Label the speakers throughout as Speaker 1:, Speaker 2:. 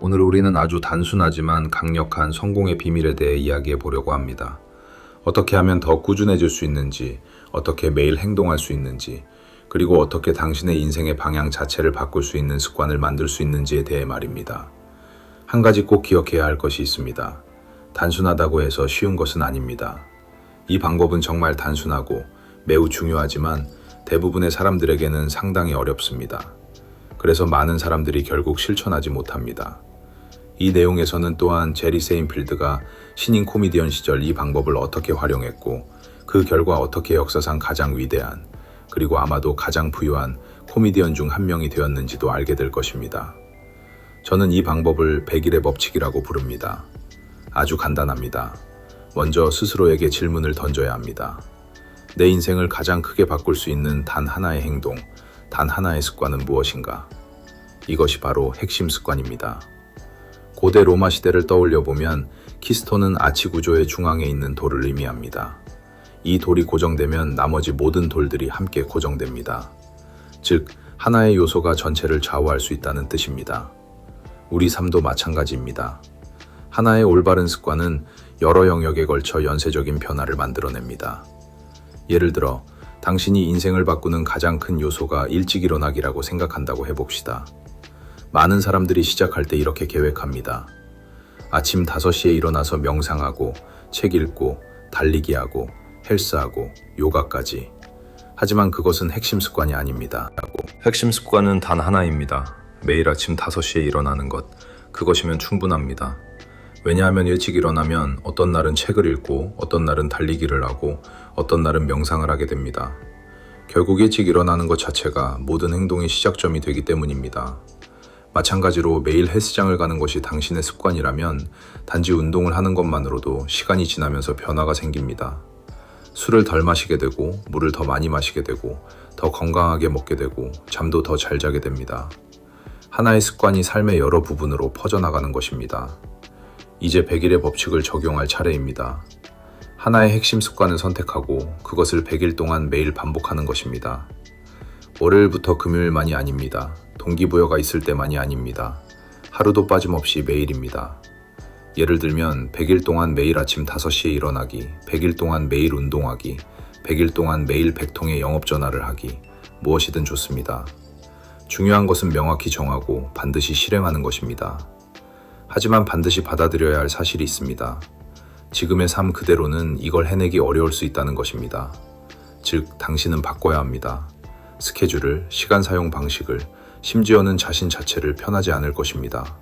Speaker 1: 오늘 우리는 아주 단순하지만 강력한 성공의 비밀에 대해 이야기해 보려고 합니다. 어떻게 하면 더 꾸준해질 수 있는지, 어떻게 매일 행동할 수 있는지, 그리고 어떻게 당신의 인생의 방향 자체를 바꿀 수 있는 습관을 만들 수 있는지에 대해 말입니다. 한 가지 꼭 기억해야 할 것이 있습니다. 단순하다고 해서 쉬운 것은 아닙니다. 이 방법은 정말 단순하고 매우 중요하지만 대부분의 사람들에게는 상당히 어렵습니다. 그래서 많은 사람들이 결국 실천하지 못합니다. 이 내용에서는 또한 제리 세인필드가 신인 코미디언 시절 이 방법을 어떻게 활용했고 그 결과 어떻게 역사상 가장 위대한 그리고 아마도 가장 부유한 코미디언 중 한 명이 되었는지도 알게 될 것입니다. 저는 이 방법을 100일의 법칙이라고 부릅니다. 아주 간단합니다. 먼저 스스로에게 질문을 던져야 합니다. 내 인생을 가장 크게 바꿀 수 있는 단 하나의 행동, 단 하나의 습관은 무엇인가? 이것이 바로 핵심 습관입니다. 고대 로마 시대를 떠올려 보면 키스톤은 아치 구조의 중앙에 있는 돌을 의미합니다. 이 돌이 고정되면 나머지 모든 돌들이 함께 고정됩니다. 즉, 하나의 요소가 전체를 좌우할 수 있다는 뜻입니다. 우리 삶도 마찬가지입니다. 하나의 올바른 습관은 여러 영역에 걸쳐 연쇄적인 변화를 만들어냅니다. 예를 들어, 당신이 인생을 바꾸는 가장 큰 요소가 일찍 일어나기라고 생각한다고 해봅시다. 많은 사람들이 시작할 때 이렇게 계획합니다. 아침 5시에 일어나서 명상하고, 책 읽고, 달리기 하고, 헬스하고, 요가까지. 하지만 그것은 핵심 습관이 아닙니다. 핵심 습관은 단 하나입니다. 매일 아침 5시에 일어나는 것. 그것이면 충분합니다. 왜냐하면 일찍 일어나면 어떤 날은 책을 읽고, 어떤 날은 달리기를 하고, 어떤 날은 명상을 하게 됩니다. 결국 일찍 일어나는 것 자체가 모든 행동의 시작점이 되기 때문입니다. 마찬가지로 매일 헬스장을 가는 것이 당신의 습관이라면 단지 운동을 하는 것만으로도 시간이 지나면서 변화가 생깁니다. 술을 덜 마시게 되고, 물을 더 많이 마시게 되고, 더 건강하게 먹게 되고, 잠도 더 잘 자게 됩니다. 하나의 습관이 삶의 여러 부분으로 퍼져나가는 것입니다. 이제 100일의 법칙을 적용할 차례입니다. 하나의 핵심 습관을 선택하고 그것을 100일 동안 매일 반복하는 것입니다. 월요일부터 금요일만이 아닙니다. 동기부여가 있을 때만이 아닙니다. 하루도 빠짐없이 매일입니다. 예를 들면 100일 동안 매일 아침 5시에 일어나기, 100일 동안 매일 운동하기, 100일 동안 매일 100통의 영업전화를 하기, 무엇이든 좋습니다. 중요한 것은 명확히 정하고 반드시 실행하는 것입니다. 하지만 반드시 받아들여야 할 사실이 있습니다. 지금의 삶 그대로는 이걸 해내기 어려울 수 있다는 것입니다. 즉, 당신은 바꿔야 합니다. 스케줄을, 시간 사용 방식을, 심지어는 자신 자체를 편하지 않을 것입니다.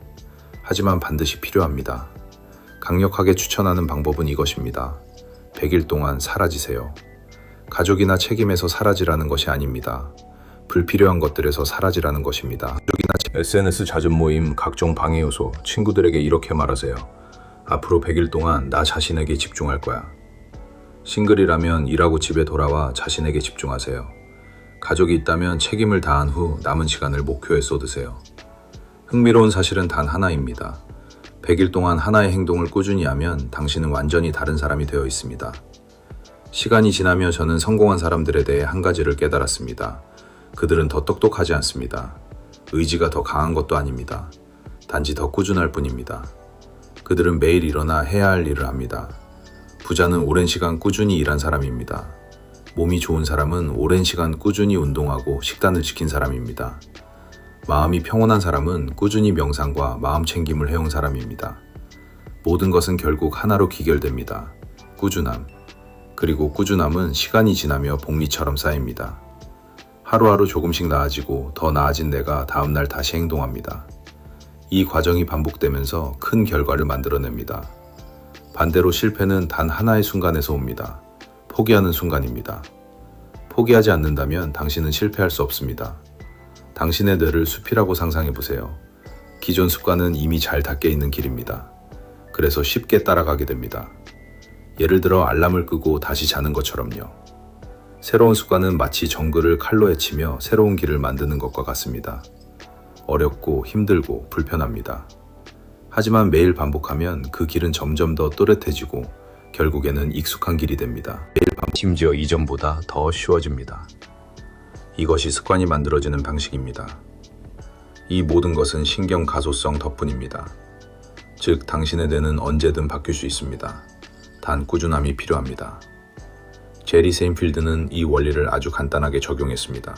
Speaker 1: 하지만 반드시 필요합니다. 강력하게 추천하는 방법은 이것입니다. 100일 동안 사라지세요. 가족이나 책임에서 사라지라는 것이 아닙니다. 불필요한 것들에서 사라지라는 것입니다. SNS 잦은 모임, 각종 방해 요소, 친구들에게 이렇게 말하세요. 앞으로 100일 동안 나 자신에게 집중할 거야. 싱글이라면 일하고 집에 돌아와 자신에게 집중하세요. 가족이 있다면 책임을 다한 후 남은 시간을 목표에 쏟으세요. 흥미로운 사실은 단 하나입니다. 100일 동안 하나의 행동을 꾸준히 하면 당신은 완전히 다른 사람이 되어 있습니다. 시간이 지나며 저는 성공한 사람들에 대해 한 가지를 깨달았습니다. 그들은 더 똑똑하지 않습니다. 의지가 더 강한 것도 아닙니다. 단지 더 꾸준할 뿐입니다. 그들은 매일 일어나 해야 할 일을 합니다. 부자는 오랜 시간 꾸준히 일한 사람입니다. 몸이 좋은 사람은 오랜 시간 꾸준히 운동하고 식단을 지킨 사람입니다. 마음이 평온한 사람은 꾸준히 명상과 마음 챙김을 해온 사람입니다. 모든 것은 결국 하나로 귀결됩니다. 꾸준함. 그리고 꾸준함은 시간이 지나며 복리처럼 쌓입니다. 하루하루 조금씩 나아지고 더 나아진 내가 다음날 다시 행동합니다. 이 과정이 반복되면서 큰 결과를 만들어냅니다. 반대로 실패는 단 하나의 순간에서 옵니다. 포기하는 순간입니다. 포기하지 않는다면 당신은 실패할 수 없습니다. 당신의 뇌를 숲이라고 상상해 보세요. 기존 습관은 이미 잘 닦여 있는 길입니다. 그래서 쉽게 따라가게 됩니다. 예를 들어 알람을 끄고 다시 자는 것처럼요. 새로운 습관은 마치 정글을 칼로 헤치며 새로운 길을 만드는 것과 같습니다. 어렵고 힘들고 불편합니다. 하지만 매일 반복하면 그 길은 점점 더 또렷해지고 결국에는 익숙한 길이 됩니다. 심지어 이전보다 더 쉬워집니다. 이것이 습관이 만들어지는 방식입니다. 이 모든 것은 신경 가소성 덕분입니다. 즉, 당신의 뇌는 언제든 바뀔 수 있습니다. 단 꾸준함이 필요합니다. 제리 세인필드는 이 원리를 아주 간단하게 적용했습니다.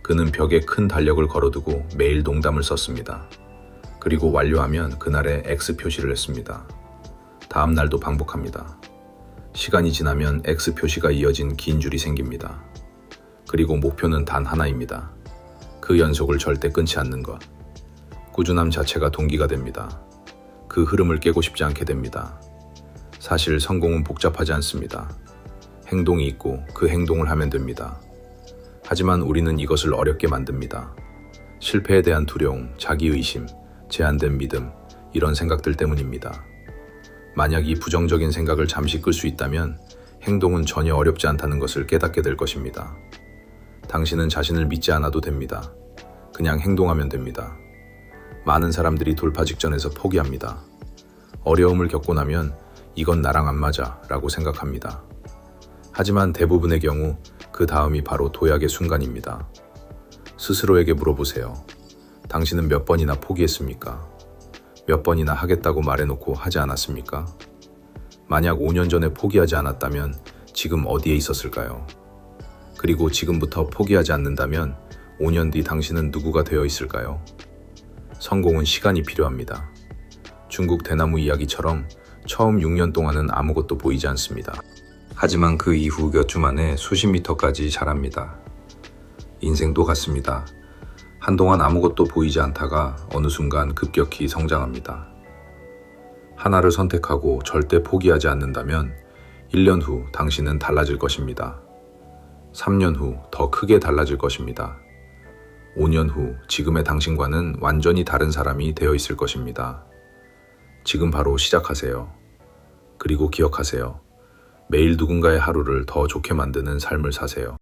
Speaker 1: 그는 벽에 큰 달력을 걸어두고 매일 농담을 썼습니다. 그리고 완료하면 그날에 X 표시를 했습니다. 다음 날도 반복합니다. 시간이 지나면 X 표시가 이어진 긴 줄이 생깁니다. 그리고 목표는 단 하나입니다. 그 연속을 절대 끊지 않는 것. 꾸준함 자체가 동기가 됩니다. 그 흐름을 깨고 싶지 않게 됩니다. 사실 성공은 복잡하지 않습니다. 행동이 있고 그 행동을 하면 됩니다. 하지만 우리는 이것을 어렵게 만듭니다. 실패에 대한 두려움, 자기의심, 제한된 믿음, 이런 생각들 때문입니다. 만약 이 부정적인 생각을 잠시 끌 수 있다면 행동은 전혀 어렵지 않다는 것을 깨닫게 될 것입니다. 당신은 자신을 믿지 않아도 됩니다. 그냥 행동하면 됩니다. 많은 사람들이 돌파 직전에서 포기합니다. 어려움을 겪고 나면 이건 나랑 안 맞아 라고 생각합니다. 하지만 대부분의 경우 그 다음이 바로 도약의 순간입니다. 스스로에게 물어보세요. 당신은 몇 번이나 포기했습니까? 몇 번이나 하겠다고 말해놓고 하지 않았습니까? 만약 5년 전에 포기하지 않았다면 지금 어디에 있었을까요? 그리고 지금부터 포기하지 않는다면 5년 뒤 당신은 누구가 되어 있을까요? 성공은 시간이 필요합니다. 중국 대나무 이야기처럼 처음 6년 동안은 아무것도 보이지 않습니다. 하지만 그 이후 몇 주 만에 수십 미터까지 자랍니다. 인생도 같습니다. 한동안 아무것도 보이지 않다가 어느 순간 급격히 성장합니다. 하나를 선택하고 절대 포기하지 않는다면 1년 후 당신은 달라질 것입니다. 3년 후 더 크게 달라질 것입니다. 5년 후 지금의 당신과는 완전히 다른 사람이 되어 있을 것입니다. 지금 바로 시작하세요. 그리고 기억하세요. 매일 누군가의 하루를 더 좋게 만드는 삶을 사세요.